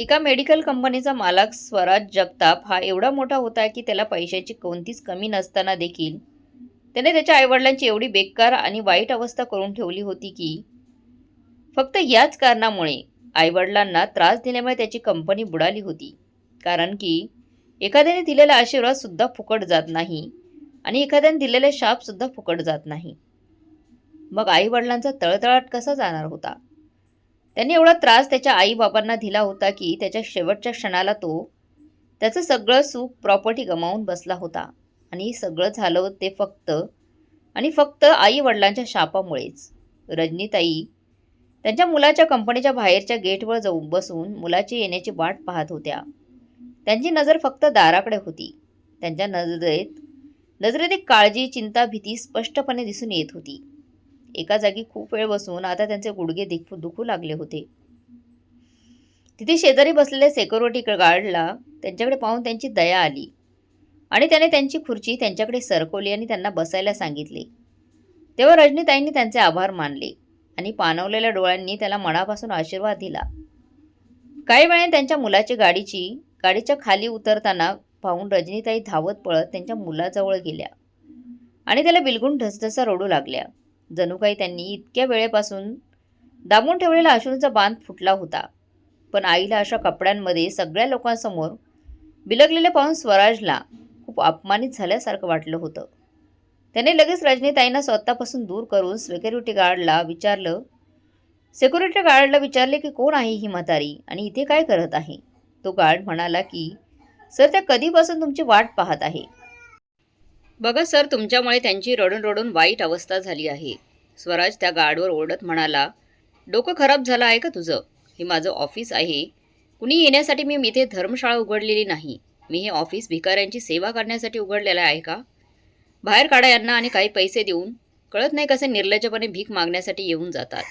एका मेडिकल कंपनीचा मालक स्वराज जगताप हा एवढा मोठा होता की त्याला पैशाची कोणतीच कमी नसताना देखील त्याने त्याच्या आईवडिलांची एवढी बेकार आणि वाईट अवस्था करून ठेवली होती की फक्त याच कारणामुळे आईवडिलांना त्रास दिल्यामुळे त्याची कंपनी बुडाली होती. कारण की एखाद्याने दिलेला आशीर्वाद सुद्धा फुकट जात नाही आणि एखाद्याने दिलेले शाप सुद्धा फुकट जात नाही. मग आईवडिलांचा तळतळाट कसा जाणार होता? त्यांनी एवढा त्रास त्याच्या आई-बाबांना दिला होता की त्याच्या शेवटच्या क्षणाला तो त्याचं सगळं सुख, प्रॉपर्टी गमावून बसला होता. आणि हे सगळं झालं ते फक्त आणि फक्त आई-वडिलांच्या शापामुळेच. रजनीताई त्यांच्या मुलाच्या कंपनीच्या बाहेरच्या गेटवर जाऊन बसून मुलाची येण्याची वाट पाहत होत्या. त्यांची नजर फक्त दाराकडे होती. त्यांच्या नजरेत एक काळजी, चिंता, भीती स्पष्टपणे दिसून येत होती. एका जागी खूप वेळ बसून आता त्यांचे गुडघे दुखू लागले होते. तिथे शेजारी बसलेल्या सिक्युरिटी गार्डला त्यांच्याकडे पाहून त्यांची दया आली आणि त्याने त्यांची खुर्ची त्यांच्याकडे सरकवली आणि त्यांना बसायला सांगितले. तेव्हा रजनीताईंनी त्यांचे आभार मानले आणि पाणवलेल्या डोळ्यांनी त्याला मनापासून आशीर्वाद दिला. काही वेळाने त्यांच्या मुलाची गाडीच्या खाली उतरताना पाहून रजनीताई धावत पळत त्यांच्या मुलाजवळ गेल्या आणि त्याला बिलगून ढसढसा रडू लागल्या. जणू काही त्यांनी इतक्या वेळेपासून दाबून ठेवलेला अश्रूंचा बांध फुटला होता. पण आईला अशा कपड्यांमध्ये सगळ्या लोकांसमोर बिलगलेले पाहून स्वराजला खूप अपमानित झाल्यासारखं वाटलं होतं. त्याने लगेच रजनीताईंना स्वतःपासून दूर करून सिक्युरिटी गार्डला विचारले की कोण आहे ही म्हातारी आणि इथे काय करत आहे. तो गार्ड म्हणाला की सर, त्या कधीपासून तुमची वाट पाहत आहे. बघा सर, तुमच्यामुळे त्यांची रडून रडून वाईट अवस्था झाली आहे. स्वराज त्या गार्डवर ओरडत म्हणाला, डोकं खराब झालं आहे का तुझं? हे माझं ऑफिस आहे. कुणी येण्यासाठी मी इथे धर्मशाळा उघडलेली नाही. मी हे ऑफिस भिकाऱ्यांची सेवा करण्यासाठी उघडलेलं आहे का? बाहेर काढा यांना आणि काही पैसे देऊन. कळत नाही कसे निर्लज्जपणे भीक मागण्यासाठी येऊन जातात.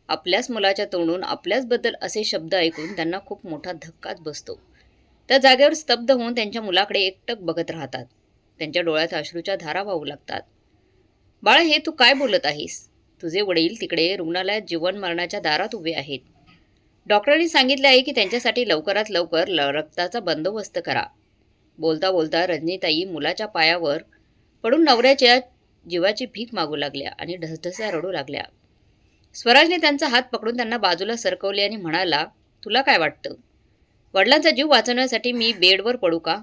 आपल्याच मुलाच्या तोंडून आपल्याचबद्दल असे शब्द ऐकून त्यांना खूप मोठा धक्काच बसतो. त्या जागेवर स्तब्ध होऊन त्यांच्या मुलाकडे एकटक बघत राहतात. त्यांच्या डोळ्यात अश्रूच्या धारा वाहू लागतात. बाळा, हे तू काय बोलत आहेस? तुझे वडील तिकडे रुग्णालयात जीवन मरणाच्या दारात उभे आहेत. डॉक्टरांनी सांगितले आहे की त्यांच्यासाठी लवकरात लवकर रक्ताचा बंदोबस्त करा. बोलता बोलता रजनीताई मुलाच्या पायावर पडून नवऱ्याच्या जीवाची भीक मागू लागल्या आणि ढसढस्या रडू लागल्या. स्वराजने त्यांचा हात पकडून त्यांना बाजूला सरकवले आणि म्हणाला, तुला काय वाटतं? वडिलांचा जीव वाचवण्यासाठी मी बेडवर पडू का?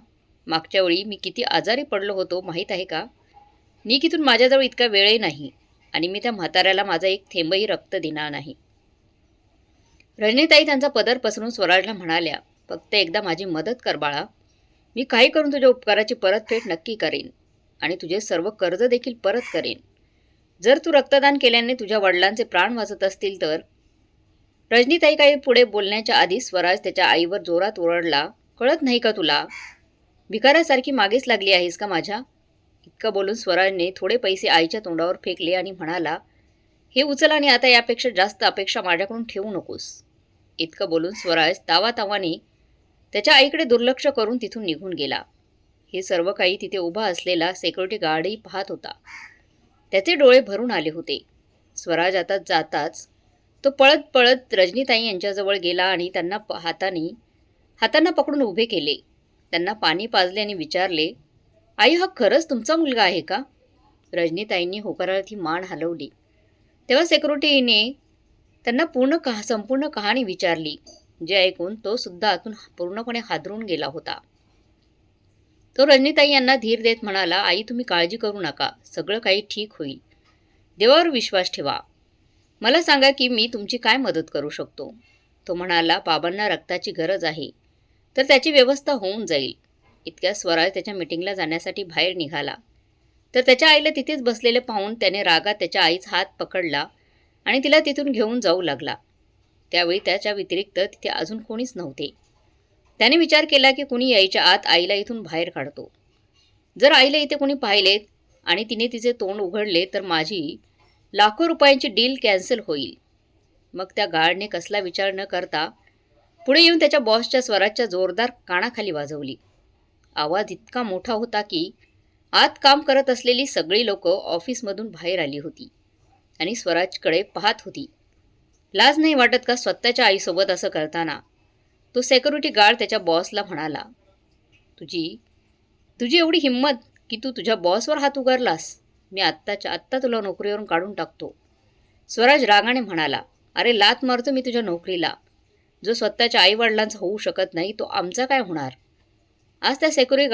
मागच्या वेळी मी किती आजारी पडलो होतो माहीत आहे का? निकितून माझ्याजवळ इतका वेळही नाही आणि मी त्या म्हाताऱ्याला माझा एक थेंबही रक्त देणार नाही. रजनीताई त्यांचा पदर पसरून स्वराजला म्हणाल्या, फक्त एकदा माझी मदत कर बाळा. मी काही करून तुझ्या उपकाराची परतफेड नक्की करेन आणि तुझे सर्व कर्ज देखील परत करेन. जर तू रक्तदान केल्याने तुझ्या वडिलांचे प्राण वाचत असतील तर. रजनीताई काही पुढे बोलण्याच्या आधी स्वराज त्याच्या आईवर जोरात ओरडला, कळत नाही का तुला? भिकाऱ्यासारखी मागेच लागली आहेस का माझ्या? इतकं बोलून स्वराजने थोडे पैसे आईच्या तोंडावर फेकले आणि म्हणाला, हे उचल आणि आता यापेक्षा जास्त अपेक्षा माझ्याकडून ठेवू नकोस. इतकं बोलून स्वराज तावातावाने त्याच्या आईकडे दुर्लक्ष करून तिथून निघून गेला. हे सर्व काही तिथे उभा असलेला सिक्युरिटी गार्डही पाहत होता. त्याचे डोळे भरून आले होते. स्वराज आता जाताच तो पळत पळत रजनीताई यांच्याजवळ गेला आणि त्यांना हातांना पकडून उभे केले. त्यांना पाणी पाजले आणि विचारले, आई, हा खरंच तुमचा मुलगा आहे का? रजनीताईंनी होकारार्थी मान हलवली. तेव्हा सिक्युरिटीने त्यांना संपूर्ण कहाणी विचारली, जे ऐकून तो सुद्धा आतून पूर्णपणे हादरून गेला होता. तो रजनीताई यांना धीर देत म्हणाला, आई, तुम्ही काळजी करू नका. सगळं काही ठीक होईल. देवावर विश्वास ठेवा. मला सांगा की मी तुमची काय मदत करू शकतो? तो म्हणाला, बाबांना रक्ताची गरज आहे, तर त्याची व्यवस्था होऊन जाईल. इतक्या स्वराज त्याच्या मीटिंगला जाण्यासाठी बाहेर निघाला. तर त्याच्या आईला तिथेच बसलेले पाहून त्याने रागात त्याच्या आईचा हात पकडला आणि तिला तिथून घेऊन जाऊ लागला. त्यावेळी त्याच्या व्यतिरिक्त तिथे अजून कोणीच नव्हते. त्याने विचार केला की कुणी यायच्या आत आईला इथून बाहेर काढतो. जर आईला इथे कोणी पाहिलेत आणि तिने तिचे तोंड उघडले तर माझी लाखो रुपयांची डील कॅन्सल होईल. मग त्या गार्डने कसला विचार न करता पुढे येऊन त्याच्या बॉसच्या स्वराजच्या जोरदार कानाखाली वाजवली. आवाज इतका मोठा होता की आत काम करत असलेली सगळी लोक ऑफिसमधून बाहेर आली होती आणि स्वराजकडे पाहत होती. लाज नाही वाटत का स्वतःच्या आईसोबत असं करताना? तो सिक्युरिटी गार्ड त्याच्या बॉसला म्हणाला, तुझी तुझी एवढी हिंमत की तू तुझ्या बॉसवर हात उगारलास? मी आत्ताच्या आत्ता तुला नोकरीवरून काढून टाकतो. स्वराज रागाने म्हणाला, अरे लाथ मारतो मी तुझ्या नोकरीला. जो स्वतःच्या आईवडिलांचा होऊ शकत नाही तो आमचा काय होणार? आज त्या सिक्युरिटी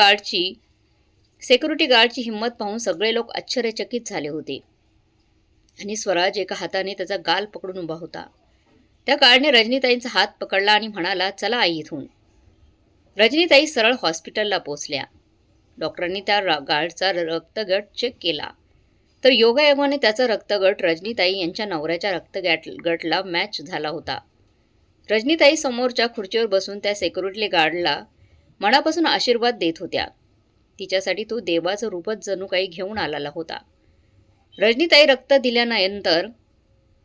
गार्डची हिंमत पाहून सगळे लोक आश्चर्यचकित झाले होते. आणि स्वराज एका हाताने त्याचा गाल पकडून उभा होता. त्या गार्डने रजनीताईंचा हात पकडला आणि म्हणाला, चला आई इथून. रजनीताई सरळ हॉस्पिटलला पोचल्या. डॉक्टरांनी त्या गार्डचा रक्तगट चेक केला तर योगायोगाने त्याचा रक्तगट रजनीताई यांच्या नवऱ्याच्या रक्तगटला मॅच झाला होता. रजनीताई समोरच्या खुर्चीवर बसून त्या सिक्युरिटी गार्डला मनापासून आशीर्वाद देत होत्या. तिच्यासाठी तो देवाचं रूपच जणू काही घेऊन आलेला होता. रजनीताई रक्त दिल्यानंतर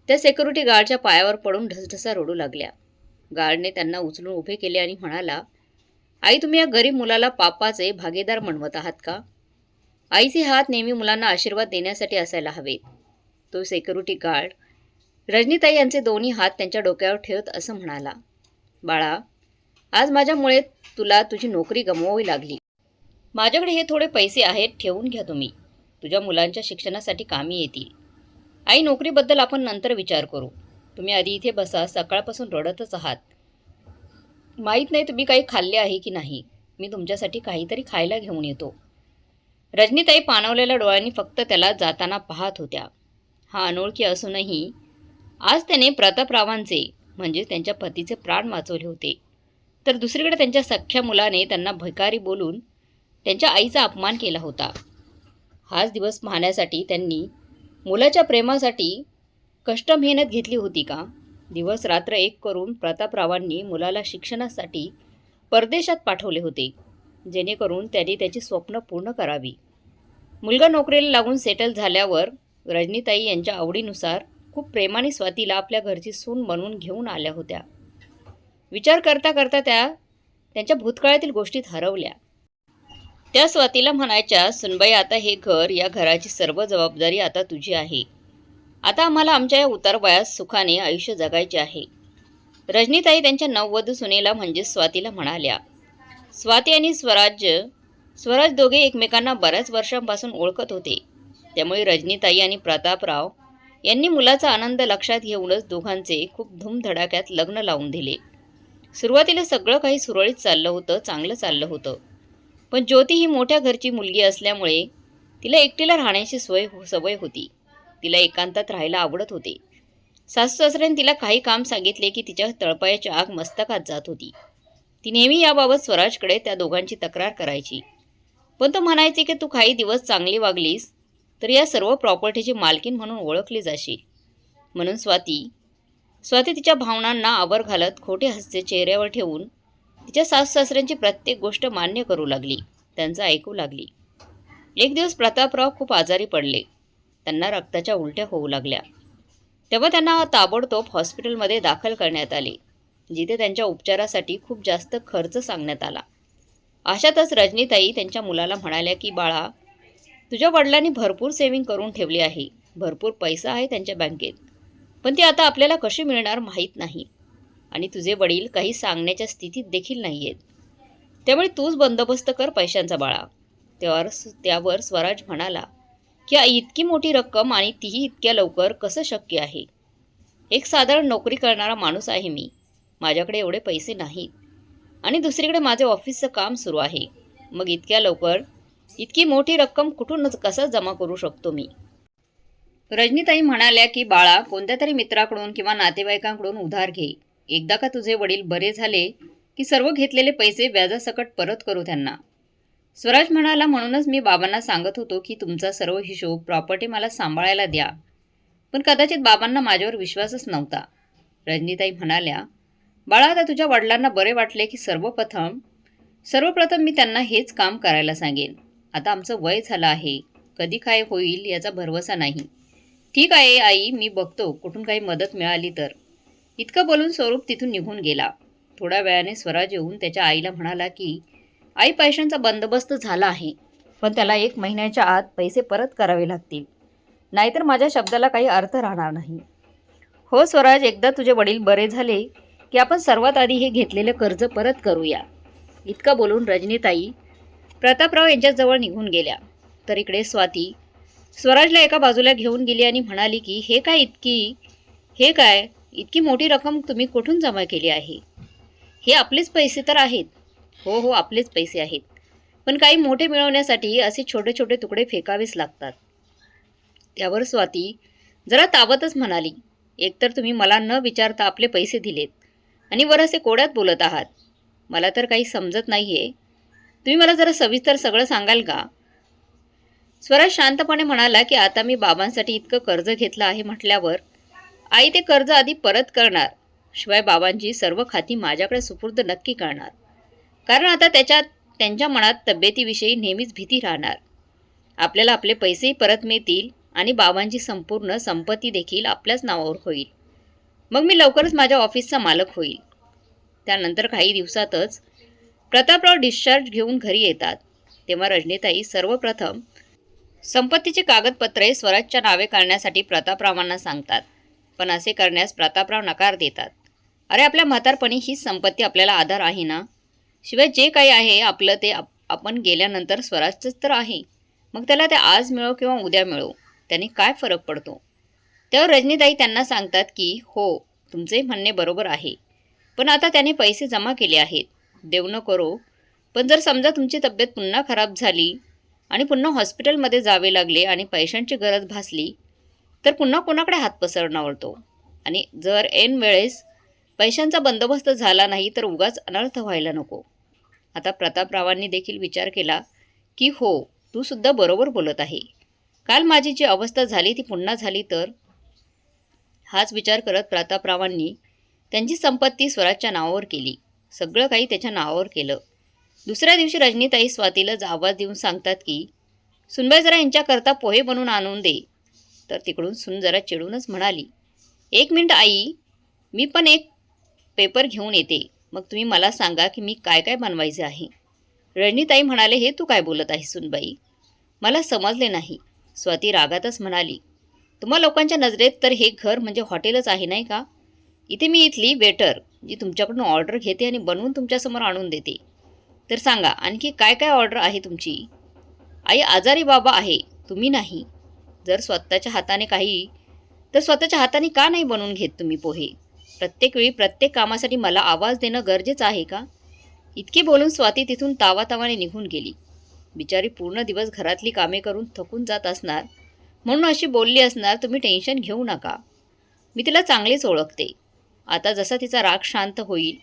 त्या सिक्युरिटी गार्डच्या पायावर पडून ढसढसा रडू लागल्या. गार्डने त्यांना उचलून उभे केले आणि म्हणाला, आई तुम्ही या गरीब मुलाला पापाचे भागीदार म्हणवत आहात का? आईचे हात नेहमी मुलांना आशीर्वाद देण्यासाठी असायला हवेत. तो सिक्युरिटी गार्ड रजनीताई यांचे दोन्ही हात त्यांच्या डोक्यावर ठेवत असं म्हणाला, बाळा आज माझ्यामुळे तुला तुझी नोकरी गमवावी लागली. माझ्याकडे हे थोडे पैसे आहेत, ठेवून घ्या तुम्ही. तुझ्या मुलांच्या शिक्षणासाठी कामी येतील. आई नोकरीबद्दल आपण नंतर विचार करू. तुम्ही आधी इथे बसा, सकाळपासून रडतच आहात. माहीत नाही तुम्ही काही खाल्ले आहे की नाही. मी तुमच्यासाठी काहीतरी खायला घेऊन येतो. रजनीताई पाणवलेल्या डोळ्यांनी फक्त त्याला जाताना पाहत होत्या. हा अनोळखी असूनही आज त्याने प्रतापरावांचे म्हणजे त्यांच्या पतीचे प्राण वाचवले होते. तर दुसरीकडे त्यांच्या सख्ख्या मुलाने त्यांना भिकारी बोलून त्यांच्या आईचा अपमान केला होता. हाच दिवस पाहण्यासाठी त्यांनी मुलाच्या प्रेमासाठी कष्ट मेहनत घेतली होती का? दिवस रात्र एक करून प्रतापरावांनी मुलाला शिक्षणासाठी परदेशात पाठवले होते, जेणेकरून त्यांनी त्याची स्वप्न पूर्ण करावी. मुलगा नोकरीला लागून सेटल झाल्यावर रजनीताई यांच्या आवडीनुसार खूप प्रेमाने स्वातीला आपल्या घरची सून बनवून घेऊन आल्या होत्या. विचार करता करता त्यांच्या भूतकाळातील गोष्टीत हरवल्या. त्या स्वातीला म्हणायच्या, सुनबाई आता हे घर, या घराची सर्व जबाबदारी आता तुझी आहे. आता आम्हाला आमच्या या उतारवयात सुखाने आयुष्य जगायचे आहे. रजनीताई त्यांच्या नववधू सुनेला म्हणजे स्वातीला म्हणाल्या. स्वाती आणि स्वराज दोघे एकमेकांना बऱ्याच वर्षांपासून ओळखत होते. त्यामुळे रजनीताई आणि प्रतापराव यांनी मुलाचा आनंद लक्षात घेऊनच दोघांचे खूप धूमधडाक्यात लग्न लावून दिले. सुरुवातीला सगळं काही सुरळीत चाललं होतं, चांगलं चाललं होतं. पण ज्योती ही मोठ्या घरची मुलगी असल्यामुळे तिला एकटीला राहण्याची सवय होती. तिला एकांतात राहायला आवडत होते. सासू-सासऱ्यांनी तिला काही काम सांगितले की तिच्या तळपायाची आग मस्तकात जात होती. ती नेहमी याबाबत स्वराजकडे त्या दोघांची तक्रार करायची. पण तो म्हणायचे की तू काही दिवस चांगली वागलीस तर या सर्व प्रॉपर्टीची मालकीण म्हणून ओळखली जाशील. म्हणून स्वाती तिच्या भावनांना आवर घालत खोटे हास्य चेहऱ्यावर ठेवून तिच्या सासू-सासऱ्यांची प्रत्येक गोष्ट मान्य करू लागली, त्यांचं ऐकू लागली. एक दिवस प्रतापराव खूप आजारी पडले. त्यांना रक्ताच्या उलट्या होऊ लागल्या. तेव्हा त्यांना ताबडतोब हॉस्पिटलमध्ये दाखल करण्यात आले, जिथे त्यांच्या उपचारासाठी खूप जास्त खर्च सांगण्यात आला. अशातच रजनीताई त्यांच्या मुलाला म्हणाल्या की बाळा, तुझ्या वडिलांनी भरपूर सेव्हिंग करून ठेवली आहे, भरपूर पैसा आहे त्यांच्या बँकेत, पण ती आता आपल्याला कशी मिळणार माहीत नाही. आणि तुझे वडील काही सांगण्याच्या स्थितीत देखील नाही आहेत. त्यामुळे तूच बंदोबस्त कर पैशांचा बाळा. त्यावर स्वराज म्हणाला की इतकी मोठी रक्कम आणि तीही इतक्या लवकर कसं शक्य आहे? एक साधारण नोकरी करणारा माणूस आहे मी, माझ्याकडे एवढे पैसे नाहीत. आणि दुसरीकडे माझे ऑफिसचं काम सुरू आहे. मग इतक्या लवकर इतकी मोठी रक्कम कुठून कसं जमा करू शकतो मी? रजनीताई म्हणाल्या की बाळा, कोणत्या तरी मित्राकडून किंवा नातेवाईकांकडून उधार घे. एकदा का तुझे वडील बरे झाले की सर्व घेतलेले पैसे व्याजासकट परत करू त्यांना. स्वराज म्हणाला, म्हणूनच मी बाबांना सांगत होतो की तुमचा सर्व हिशोब, प्रॉपर्टी मला सांभाळायला द्या. पण कदाचित बाबांना माझ्यावर विश्वासच नव्हता. रजनीताई म्हणाल्या, बाळा, आता तुझ्या वडिलांना बरे वाटले की सर्वप्रथम मी त्यांना हेच काम करायला सांगेन. आता आमचं वय झालं आहे, कधी काय होईल याचा भरवसा नाही. ठीक आहे आई, मी बघतो कुठून काही मदत मिळाली तर. इतकं बोलून स्वरूप तिथून निघून गेला. थोड्या वेळाने स्वराज येऊन त्याच्या आईला म्हणाला की आई, पैशांचा बंदोबस्त झाला आहे, पण त्याला 1 महिन्याच्या आत पैसे परत करावे लागतील, नाहीतर माझ्या शब्दाला काही अर्थ राहणार नाही. हो स्वराज, एकदा तुझे वडील बरे झाले की आपण सर्वात आधी हे घेतलेलं कर्ज परत करूया. इतकं बोलून रजनीताई प्रतापराव यांच्याजवळ निघून गेल्या. तर इकडे स्वाती स्वराजला एका बाजूला घेऊन गेली आणि म्हणाली की हे काय इतकी मोठी रक्कम तुम्ही कुठून जमा केली आहे? हे आपलेच पैसे तर आहेत. हो आपलेच पैसे आहेत, पण काही मोठे मिळवण्यासाठी असे छोटे छोटे तुकडे फेकावेच लागतात. त्यावर स्वाती जरा तावतच म्हणाली, एकतर तुम्ही मला न विचारता आपले पैसे दिलेत आणि वर असे कोड्यात बोलत आहात. मला तर काही समजत नाहीये. तुम्ही मला जरा सविस्तर सगळं सांगाल का? स्वराज शांतपणे म्हणाला की आता मी बाबांसाठी इतकं कर्ज घेतलं आहे म्हटल्यावर आई ते कर्ज आधी परत करणार, शिवाय बाबांची सर्व खाती माझ्याकडे सुपूर्द नक्की करणार. कारण आता त्यांच्या मनात तब्येतीविषयी नेहमीच भीती राहणार. आपल्याला आपले पैसेही परत मिळतील आणि बाबांची संपूर्ण संपत्ती देखील आपल्याच नावावर होईल. मग मी लवकरच माझ्या ऑफिसचा मालक होईल. त्यानंतर काही दिवसातच प्रतापराव डिस्चार्ज घेऊन घरी येतात. तेव्हा रजनीताई सर्वप्रथम संपत्तीची कागदपत्रे स्वराजच्या नावे करण्यासाठी प्रतापरावांना सांगतात. पण असे करण्यास प्रतापराव नकार देतात. अरे आपल्या म्हातारपणी हीच संपत्ती आपल्याला आधार आहे ना. शिवाय जे काही आहे आपलं ते आपण गेल्यानंतर स्वराजचंच तर आहे. मग त्याला ते आज मिळो किंवा उद्या मिळो त्याने काय फरक पडतो? तेव्हा रजनीताई त्यांना सांगतात की हो तुमचे म्हणणे बरोबर आहे, पण आता त्याने पैसे जमा केले आहेत, देऊ न करो. पण जर समजा तुमची तब्येत पुन्हा खराब झाली आणि पुन्हा हॉस्पिटलमध्ये जावे लागले आणि पैशांची गरज भासली तर पुन्हा कोणाकडे हात पसरणार तो? आणि जर ऐन वेळेस पैशांचा बंदोबस्त झाला नाही तर उगाच अनर्थ व्हायला नको. आता प्रतापरावांनी देखील विचार केला की हो तू सुद्धा बरोबर बोलत आहे. काल माझी जी अवस्था झाली ती पुन्हा झाली तर? हाच विचार करत प्रतापरावांनी त्यांची संपत्ती स्वराजच्या नावावर केली. सगळं काही त्याच्या नावावर केलं. दुसऱ्या दिवशी रजनीताई स्वातीला आवाज देऊन सांगतात की सुनबाई जरा यांच्याकरता पोहे बनवून आणून दे. तर तिकडून सून जरा चिडूनच म्हणाली, 1 मिनिट आई, मी पण एक पेपर घेऊन येते, मग तुम्ही मला सांगा की मी काय काय बनवायचे आहे. रजनीताई म्हणाले, हे तू काय बोलत आहे सुनबाई? मला समजले नाही. स्वाती रागातच म्हणाली, तुम्हा लोकांच्या नजरेत तर हे घर म्हणजे हॉटेलच आहे नाही का? इथे मी इथली वेटर जी तुमच्याकडून ऑर्डर घेते आणि बनवून तुमच्यासमोर आणून देते. तर सांगा आणखी काय काय ऑर्डर आहे तुमची? आई आजारी बाबा आहे, तुम्ही नाही. जर स्वतःच्या हाताने काही तर स्वतःच्या हाताने का नाही बनवून घेत तुम्ही पोहे? प्रत्येक वेळी प्रत्येक कामासाठी मला आवाज देणं गरजेचं आहे का? इतके बोलून स्वाती तिथून तावातावाने निघून गेली. बिचारी पूर्ण दिवस घरातली कामे करून थकून जात असणार म्हणून अशी बोलली असणार. तुम्ही टेन्शन घेऊ नका, मी तिला चांगलेच ओळखते. आता जसा तिचा राग शांत होईल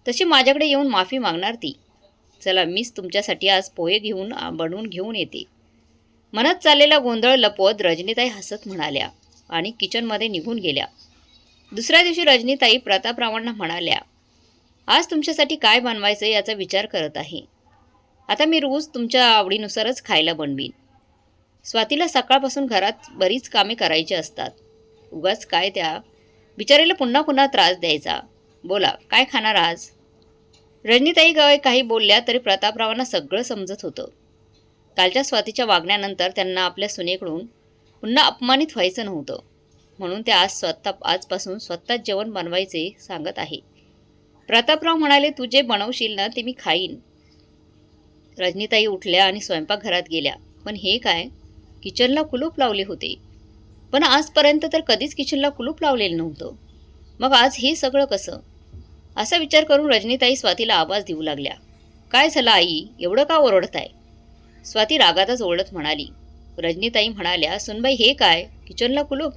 तशी माझ्याकडे येऊन माफी मागणार ती. चला मीच तुमच्यासाठी आज पोहे बनवून घेऊन येते. मनात चाललेला गोंधळ लपवत रजनीताई हसत म्हणाल्या आणि किचनमध्ये निघून गेल्या. दुसऱ्या दिवशी रजनीताई प्रतापरावांना म्हणाल्या, आज तुमच्यासाठी काय बनवायचं याचा विचार करत आहे. आता मी रोज तुमच्या आवडीनुसारच खायला बनवीन. स्वातीला सकाळपासून घरात बरीच कामे करायची असतात. उगाच काय त्या बिचारीला पुन्हा पुन्हा त्रास द्यायचा. बोला काय खाणार आज? रजनीताई काही बोलल्या तरी प्रतापरावांना सगळं समजत होतं. कालच्या स्वातीच्या वागण्यानंतर त्यांना आपल्या सुनेकडून पुन्हा अपमानित व्हायचं नव्हतं. म्हणून ते आजपासून स्वतःच जेवण बनवायचे सांगत आहे. प्रतापराव म्हणाले, तू जे बनवशील ना ते मी खाईन. रजनीताई उठल्या आणि स्वयंपाकघरात गेल्या. पण हे काय, किचनला कुलूप लावले होते. पण आजपर्यंत तर कधीच किचनला कुलूप लावलेलं नव्हतं. मग आज हे सगळं कसं? असा विचार करून रजनीताई स्वातीला आवाज देऊ लागल्या. काय झालं आई, एवढं का ओरडताय? स्वाती रागातच ओरडत म्हणाली. रजनीताई म्हणाल्या, सुनबाई हे काय, किचनला कुलूप?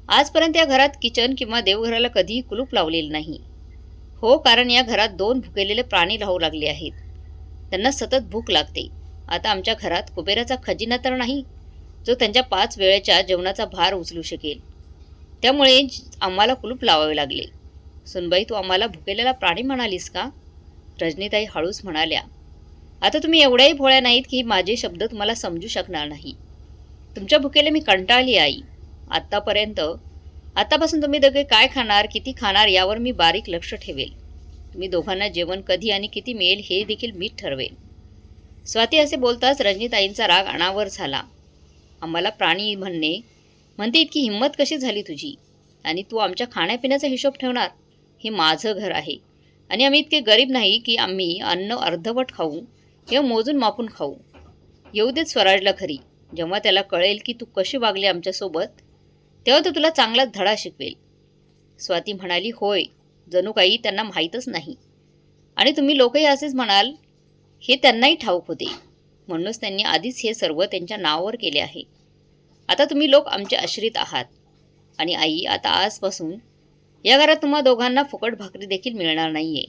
आजपर्यंत या घरात किचन किंवा देवघराला कधीही कुलूप लावलेलं नाही. हो, कारण या घरात 2 भुकेलेले प्राणी राहू लागले आहेत. त्यांना सतत भूक लागते. आता आमच्या घरात कुबेराचा खजिना तर नाही जो त्यांच्या 5 वेळेच्या जेवणाचा भार उचलू शकेल. त्यामुळे आम्हाला कुलूप लावावे लागले. सुनबाई तू आम्हाला भुकेलेला प्राणी म्हणालीस का? रजनीताई हळूच म्हणाल्या. आता तुम्ही एवढ्याही भोळ्या नाहीत की माझे शब्द तुम्हाला समजू शकणार नाही. तुमच्या भुकेला मी कंटाळली आई. आतापासून तुम्ही दोघे काय खाणार, किती खाणार यावर मी बारीक लक्ष ठेवेल. तुम्ही दोघांना जेवण कधी आणि किती मिळेल हे देखील मीच ठरवेल. स्वाती असे बोलताच रजनीताईंचा राग अनावर झाला. आम्हाला प्राणी म्हणते इतकी हिंमत कशी झाली तुझी? आणि तू आमच्या खाण्यापिण्याचा हिशोब ठेवणार? हे माझं घर आहे आणि आम्ही इतके गरीब नाही की आम्ही अन्न अर्धवट खाऊ किंवा मोजून मापून खाऊ. येऊ देत स्वराजला घरी. जेव्हा त्याला कळेल की तू कशी वागली आमच्यासोबत तेव्हा तो तुला चांगलाच धडा शिकवेल. स्वाती म्हणाली, होय, जणू काही त्यांना माहीतच नाही. आणि तुम्ही लोकही असेच म्हणाल हे त्यांनाही ठाऊक होते. म्हणूनच त्यांनी आधीच हे सर्व त्यांच्या नावावर केले आहे. आता तुम्ही लोक आमचे आश्रित आहात. आणि आई, आता आजपासून या घरात तुम्हा दोघांना फुकट भाकरी देखील मिळणार नाहीये.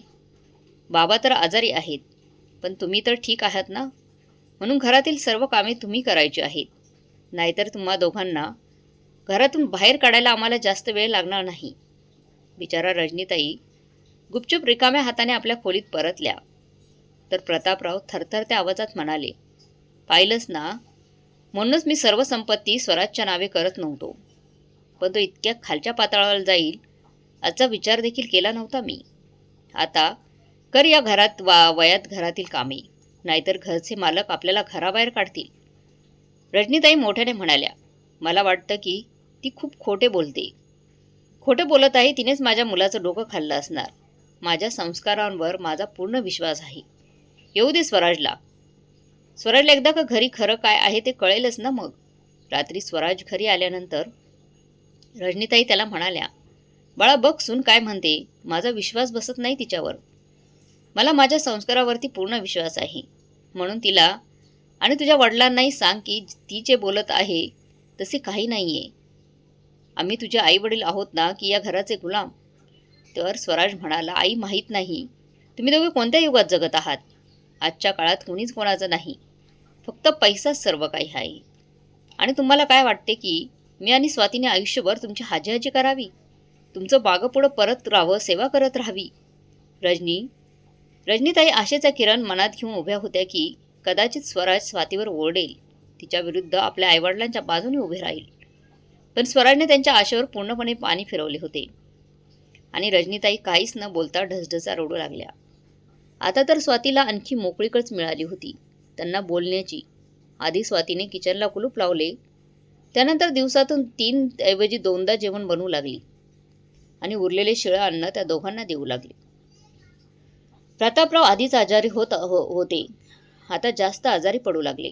बाबा तर आजारी आहेत, पण तुम्ही तर ठीक आहात ना? म्हणून घरातील सर्व कामे तुम्ही करायची आहेत. नाहीतर तुम्हा दोघांना घरातून बाहेर काढायला आम्हाला जास्त वेळ लागणार नाही. बिचारा रजनीताई गुपचूप रिकाम्या हाताने आपल्या खोलीत परतल्या. तर प्रतापराव थरथरत्या आवाजात म्हणाले, पाहिलंच ना, म्हणूनच मी सर्व संपत्ती स्वराजच्या नावे करत नव्हतो. पण तो इतक्या खालच्या पातळावर जाईल याचा विचार देखील केला नव्हता मी. आता कर या घरात वयात घरातील कामे, नाहीतर घरचे मालक आपल्याला घराबाहेर काढतील. रजनीताई मोठ्याने म्हणाल्या, मला वाटतं की ती खूप खोटे बोलते. खोटे बोलत आहे. तिनेच माझ्या मुलाचं डोकं खाल्लं असणार. माझ्या संस्कारांवर माझा पूर्ण विश्वास आहे. येऊ दे स्वराजला. स्वराजला एकदा का घरी खरं काय आहे ते कळेलच ना मग. रात्री स्वराज घरी आल्यानंतर रजनीताई त्याला म्हणाल्या, बाळा बघ सून काय म्हणते. माझा विश्वास बसत नाही तिच्यावर. मला माझ्या संस्कारावरती पूर्ण विश्वास आहे. म्हणून तिला आणि तुझ्या वडिलांनाही सांग की ती जे बोलत आहे तसे काही नाही आहे. आम्ही तुझे आईवडील आहोत ना की या घराचे गुलाम. तर स्वराज म्हणाला, आई माहीत नाही तुम्ही दोघे कोणत्या युगात जगत आहात. आजच्या काळात कोणीच कोणाचं नाही. फक्त पैसाच सर्व काही आहे. आणि तुम्हाला काय वाटते की मी आणि स्वातीने आयुष्यभर तुमची हाजी करावी, तुमचं बागपुढं परत राहावं, सेवा करत राहावी. रजनीताई आशेचा किरण मनात घेऊन उभ्या होत्या की कदाचित स्वराज स्वातीवर ओरडेल, तिच्या विरुद्ध आपल्या आईवडिलांच्या बाजूने उभे राहील. पण स्वराजने त्यांच्या आशेवर पूर्णपणे पाणी फिरवले होते. आणि रजनीताई काहीच न बोलता ढसढसा रडू लागल्या. आता तर स्वातीला आणखी मोकळीकच मिळाली होती त्यांना बोलण्याची. आधी स्वातीने किचनला कुलूप लावले. त्यानंतर दिवसातून 3 ऐवजी 2दा जेवण बनवू लागली आणि उरलेले शिळं अन्न त्या दोघांना देऊ लागले. प्रतापराव आधीच आजारी होते. आता जास्त आजारी पडू लागले.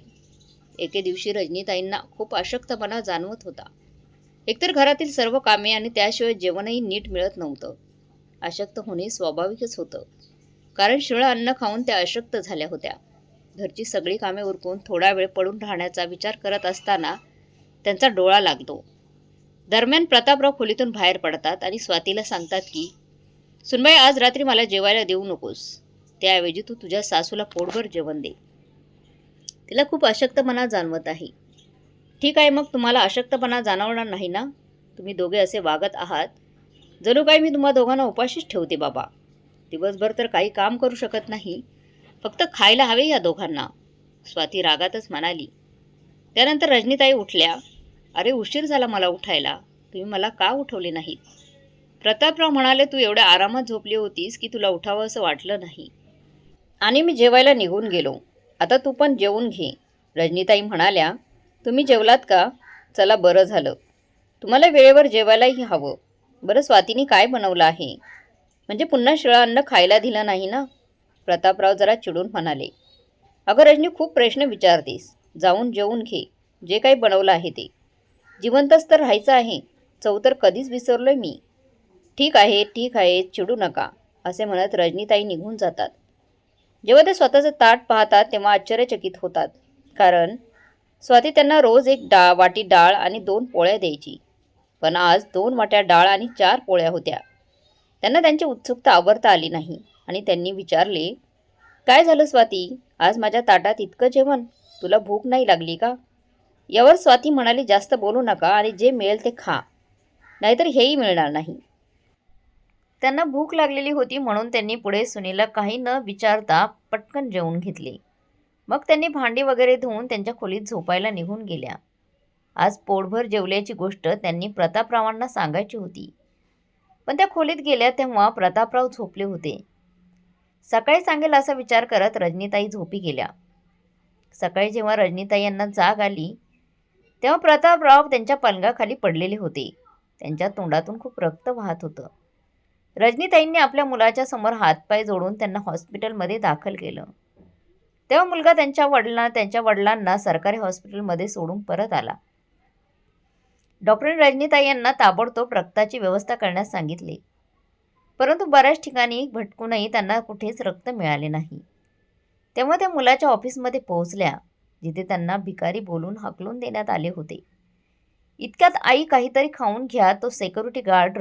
एके दिवशी रजनीताईंना खूप अशक्तपणा जाणवत होता. एकतर घरातील सर्व कामे आणि त्याशिवाय जेवणही नीट मिळत नव्हतं. अशक्त होणे स्वाभाविकच होतं, कारण शिळं अन्न खाऊन त्या अशक्त झाल्या होत्या. घरची सगळी कामे उरकून थोडा वेळ पडून राहण्याचा विचार करत असताना त्यांचा डोळा लागतो. दरम्यान प्रतापराव खोलीतून बाहेर पडतात आणि स्वातीला सांगतात की सुनबाई, आज रात्री मला जेवायला देऊ नकोस. त्याऐवजी तू तुझ्या सासूला पोटभर जेवण दे. तिला खूप अशक्तपणा जाणवत आहे. ठीक आहे, मग तुम्हाला अशक्तपणा जाणवणार नाही ना? तुम्ही दोघे असे वागत आहात जणू काही मी तुम्हा दोघांना उपाशीच ठेवते बाबा. दिवसभर तर काही काम करू शकत नाही, फक्त खायला हवे या दोघांना, स्वाती रागातच म्हणाली. त्यानंतर रजनीताई उठल्या. अरे उशीर झाला मला उठायला, तुम्ही मला का उठवले नाहीत? प्रतापराव म्हणाले, तू एवढ्या आरामात झोपली होतीस की तुला उठावं असं वाटलं नाही आणि मी जेवायला निघून गेलो. आता तू पण जेवून घे. रजनीताई म्हणाल्या, तुम्ही जेवलात का? चला बरं झालं. तुम्हाला वेळेवर जेवायलाही हवं. बरं स्वातीने काय बनवलं आहे? म्हणजे पुन्हा शिळं अन्न खायला दिलं नाही ना? प्रतापराव जरा चिडून म्हणाले. अगं रजनी, खूप प्रश्न विचारतेस. जाऊन जेवून घे. जे काही बनवलं आहे ते. जिवंतच तर राहायचं आहे. चव तर कधीच विसरलोय मी. ठीक आहे, चिडू नका, असे म्हणत रजनीताई निघून जातात. जेव्हा ते स्वतःचं ताट पाहतात तेव्हा आश्चर्यचकित होतात, कारण स्वाती त्यांना रोज एक वाटी डाळ आणि 2 पोळ्या द्यायची. पण आज 2 वाट्या डाळ आणि 4 पोळ्या होत्या. त्यांना त्यांची उत्सुकता आवरता आली नाही आणि त्यांनी विचारले, काय झालं स्वाती, आज माझ्या ताटात इतकं जेवण? तुला भूक नाही लागली का? यावर स्वाती म्हणाली, जास्त बोलू नका आणि जे मिळेल ते खा, नाहीतर हेही मिळणार नाही. त्यांना भूक लागलेली होती म्हणून त्यांनी पुढे सुनीला काही न विचारता पटकन जेवून घेतले. मग त्यांनी भांडी वगैरे धुवून त्यांच्या खोलीत झोपायला निघून गेल्या. आज पोटभर जेवल्याची गोष्ट त्यांनी प्रतापरावांना सांगायची होती. पण त्या खोलीत गेल्या तेव्हा प्रतापराव झोपले होते. सकाळी सांगेल असा विचार करत रजनीताई झोपी गेल्या. सकाळी जेव्हा रजनीताई यांना जाग आली तेव्हा प्रतापराव त्यांच्या पलंगाखाली पडलेले होते. त्यांच्या तोंडातून खूप रक्त वाहत होतं. रजनीताईंनी आपल्या मुलाच्या समोर हातपाय जोडून त्यांना हॉस्पिटलमध्ये दाखल केलं. तेव्हा मुलगा त्यांच्या वडिलांना सरकारी हॉस्पिटलमध्ये सोडून परत आला. डॉक्टरांनी रजनीताई यांना ताबडतोब रक्ताची व्यवस्था करण्यास सांगितले. परंतु बऱ्याच ठिकाणी भटकूनही त्यांना कुठेच रक्त मिळाले नाही. तेव्हा त्या मुलाच्या ऑफिसमध्ये पोहोचल्या, जिथे त्यांना भिकारी बोलून हाकलून देण्यात आले होते. इतक्यात आई काहीतरी खाऊन घ्या, तो सिक्युरिटी गार्ड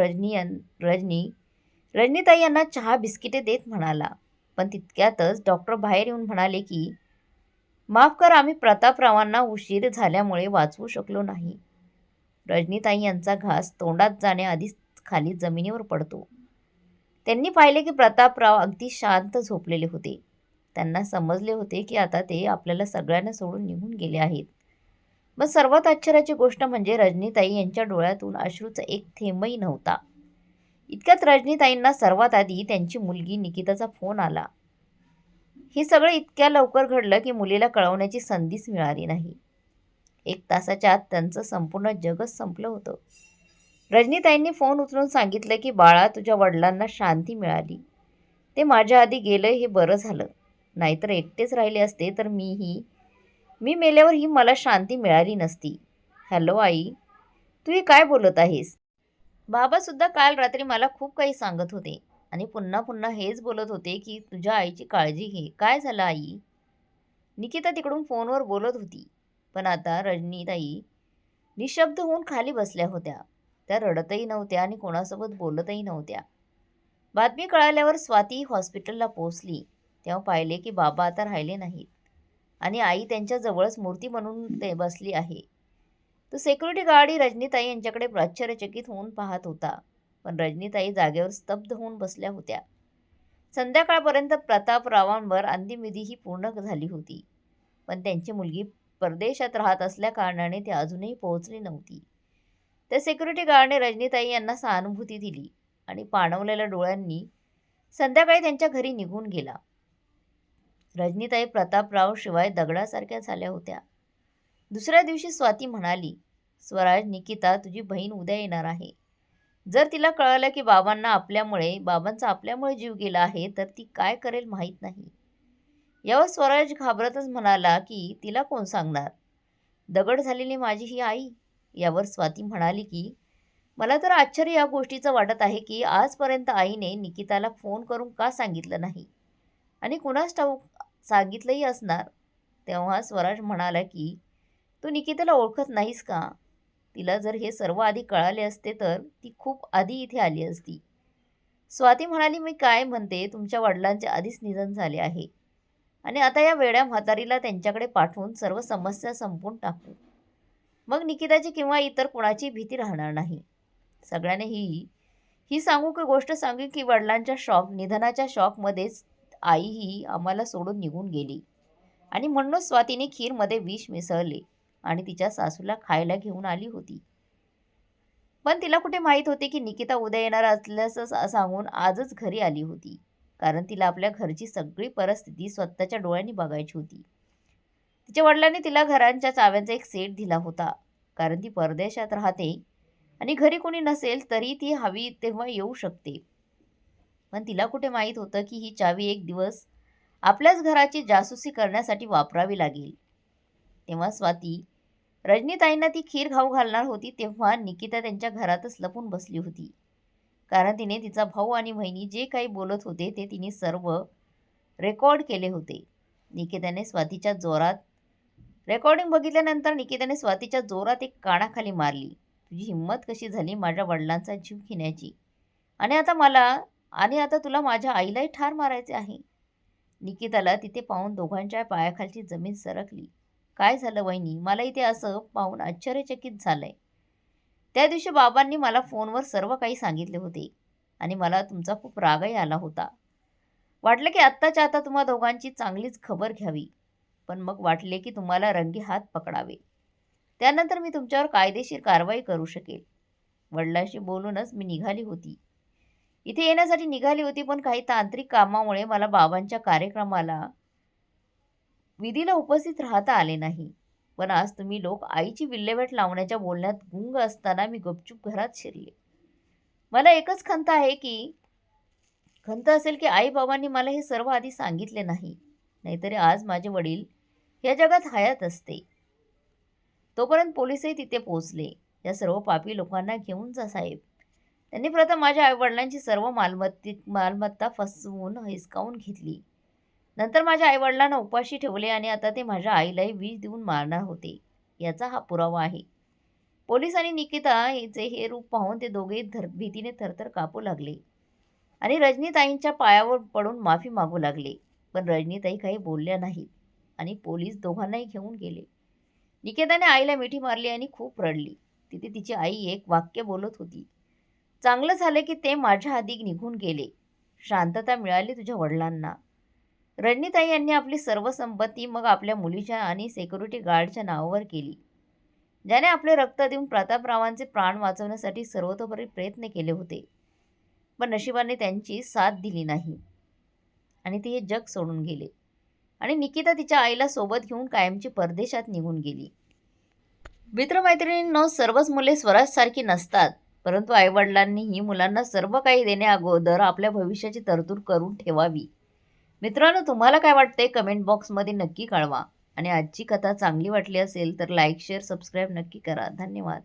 रजनीताई यांना चहा बिस्किटे देत म्हणाला. पण तितक्यातच डॉक्टर बाहेर येऊन म्हणाले की माफ करा, आम्ही प्रतापरावांना उशीर झाल्यामुळे वाचवू शकलो नाही. रजनीताई यांचा घास तोंडात जाण्याआधीच खाली जमिनीवर पडतो. त्यांनी पाहिले की प्रतापराव अगदी शांत झोपलेले होते. त्यांना समजले होते की आता ते आपल्याला सगळ्यांना सोडून निघून गेले आहेत. मग सर्वात आश्चर्याची गोष्ट म्हणजे रजनीताई यांच्या डोळ्यातून अश्रूचा एक थेंबही नव्हता. इतक्यात रजनीताईंना सर्वात आधी त्यांची मुलगी निकिताचा फोन आला. हे सगळं इतक्या लवकर घडलं की मुलीला कळवण्याची संधीच मिळाली नाही. 1 तासाच्या आत त्यांचं संपूर्ण जगच संपलं होतं. रजनीताईंनी फोन उचलून सांगितलं की बाळा, तुझ्या वडिलांना शांती मिळाली. ते माझ्या आधी गेलं हे बरं झालं. नाहीतर एकटेच राहिले असते तर मी मेल्यावरही मला शांती मिळाली नसती. हॅलो आई, तू हे काय बोलत आहेस? बाबासुद्धा काल रात्री मला खूप काही सांगत होते आणि पुन्हा पुन्हा हेच बोलत होते की तुझ्या आईची काळजी घे. काय झालं आई? निकिता तिकडून फोनवर बोलत होती. पण आता रजनीताई निशब्द होऊन खाली बसल्या होत्या. त्या रडतही नव्हत्या आणि कोणासोबत बोलतही नव्हत्या. बातमी कळाल्यावर स्वाती हॉस्पिटलला पोहोचली. तेव्हा पाहिले की बाबा आता राहिले नाहीत आणि आई त्यांच्या जवळच मूर्ती बनून ते बसली आहे. तो सिक्युरिटी गार्डही रजनीताई यांच्याकडे आश्चर्यचकित होऊन पाहत होता. पण रजनीताई जागेवर स्तब्ध होऊन बसल्या होत्या. संध्याकाळपर्यंत प्रतापरावांवर अंतिमविधीही पूर्ण झाली होती. पण त्यांची मुलगी परदेशात राहत असल्या कारणाने ती अजूनही पोहोचली नव्हती. त्या सिक्युरिटी गार्डने रजनीताई यांना सहानुभूती दिली आणि पाणवलेल्या डोळ्यांनी संध्याकाळी त्यांच्या घरी निघून गेला. रजनीताई प्रतापराव शिवाय दगडासारख्या झाल्या होत्या. दुसऱ्या दिवशी स्वाती म्हणाली, स्वराज, निकिता तुझी बहीण उद्या येणार आहे. जर तिला कळलं की बाबांचा आपल्यामुळे जीव गेला आहे तर ती काय करेल माहीत नाही. यावर स्वराज घाबरतच म्हणाला की तिला कोण सांगणार? दगड झालेली माझी ही आई. यावर स्वाती म्हणाली की मला तर आश्चर्य या गोष्टीचं वाटत आहे की आजपर्यंत आईने निकिताला फोन करून का सांगितलं नाही आणि कुणास ठाऊक सांगितलंही असणार. तेव्हा स्वराज म्हणाला की तू निकिताला ओळखत नाहीस का? तिला जर हे सर्व आधी कळाले असते तर ती खूप आधी इथे आली असती. स्वाती म्हणाली, मी काय म्हणते, तुमच्या वडिलांचे आधीच निधन झाले आहे आणि आता या वेड्या म्हातारीला त्यांच्याकडे पाठवून सर्व समस्या संपवून टाकू. मग निकिताची किंवा इतर कोणाची भीती राहणार नाही. सगळ्यांनी ही गोष्ट सांगू की वडिलांच्या निधनाच्या शॉकमध्येच आईही आम्हाला सोडून निघून गेली आणि म्हणूनच स्वातीने खीरमध्ये विष मिसळले आणि तिच्या सासूला खायला घेऊन आली होती. पण तिला कुठे माहीत होते की निकिता उद्या येणार असल्याचं सांगून आजच घरी आली होती. कारण तिला आपल्या घरची सगळी परिस्थिती स्वतःच्या डोळ्यांनी बघायची होती. तिच्या वडिलांनी तिला घरांच्या चाव्यांचा एक सेट दिला होता. कारण ती परदेशात राहते आणि घरी कोणी नसेल तरी ती हवी तेव्हा येऊ शकते. पण तिला कुठे माहीत होतं की ही चावी एक दिवस आपल्याच घराची जासूसी करण्यासाठी वापरावी लागेल. तेव्हा स्वाती रजनीताईंना ती खीर खाऊ घालणार होती तेव्हा निकिता त्यांच्या घरातच लपून बसली होती. कारण तिने तिचा भाऊ आणि बहिणी जे काही बोलत होते ते तिने सर्व रेकॉर्ड केले होते. रेकॉर्डिंग बघितल्यानंतर निकिताने स्वातीच्या जोरात एक कानाखाली मारली. तुझी हिंमत कशी झाली माझ्या वडिलांचा जीव घेण्याची? आणि आता तुला माझ्या आईलाही ठार मारायचे आहे. निकिताला तिथे पाहून दोघांच्या पायाखालची जमीन सरकली. काय झालं वहिनी? मला इथे असं पाहून आश्चर्यचकित झालंय. त्या दिवशी बाबांनी मला फोनवर सर्व काही सांगितले होते आणि मला तुमचा खूप रागही आला होता. वाटलं की आत्ताच्या आता तुम्हा दोघांची चांगलीच खबर घ्यावी. पण मग वाटले की तुम्हाला रंगी हात पकडावे. त्यानंतर मी तुमच्यावर कायदेशीर कारवाई करू शकेल. वडिलांशी बोलूनच मी इथे येण्यासाठी निघाली होती. पण काही तांत्रिक कामामुळे मला बाबांच्या कार्यक्रमाला विधीला उपस्थित राहता आले नाही. पण आज तुम्ही लोक आईची विल्हेवाट लावण्याच्या बोलण्यात गुंग असताना मी गपचूप घरात शिरले. मला एकच खंत आहे की खंत असेल की आई-बाबांनी मला हे सर्व आधी सांगितले नाही. नाहीतरी आज माझे वडील या जगात हयात असते. तोपर्यंत पोलिसही तिथे पोहोचले. या सर्व पापी लोकांना घेऊन जा साहेब. त्यांनी प्रथम माझ्या आईवडिलांची सर्व मालमत्ता फसवून हिसकावून घेतली. नंतर माझ्या आईवडिलांना उपाशी ठेवले आणि आता ते माझ्या आईलाही विष देऊन मारणार होते. याचा हा पुरावा आहे. पोलीस आणि निकिता हिचे हे रूप पाहून ते दोघेही भीतीने थरथर कापू लागले आणि रजनीताईंच्या पायावर पडून माफी मागू लागले. पण रजनीताई काही बोलल्या नाहीत आणि पोलीस दोघांनाही घेऊन गेले. निकेताने आईला मिठी मारली आणि खूप रडली. तिथे तिची आई एक वाक्य बोलत होती. चांगलं झालं की ते माझ्या आधी निघून गेले. शांतता मिळाली तुझ्या वडिलांना. रजनीताई यांनी आपली सर्व संपत्ती मग आपल्या मुलीच्या आणि सिक्युरिटी गार्डच्या नावावर केली, ज्याने आपले रक्त देऊन प्रतापरावांचे प्राण वाचवण्यासाठी सर्वतोपरी प्रयत्न केले होते. पण नशिबाने त्यांची साथ दिली नाही आणि ते हे जग सोडून गेले आणि निकिता तिच्या आईला सोबत घेऊन कायमची परदेशात निघून गेली. मित्रमैत्रिणींनो, सर्वच मुले स्वराजसारखी नसतात, परंतु आईवडिलांनी ही मुलांना सर्व काही देण्याअगोदर आपल्या भविष्याची तरतूद करून ठेवावी. मित्रांनो, तुम्हाला काय वाटते कमेंट बॉक्समध्ये नक्की कळवा आणि आजची कथा चांगली वाटली असेल तर लाईक शेअर सबस्क्राईब नक्की करा. धन्यवाद.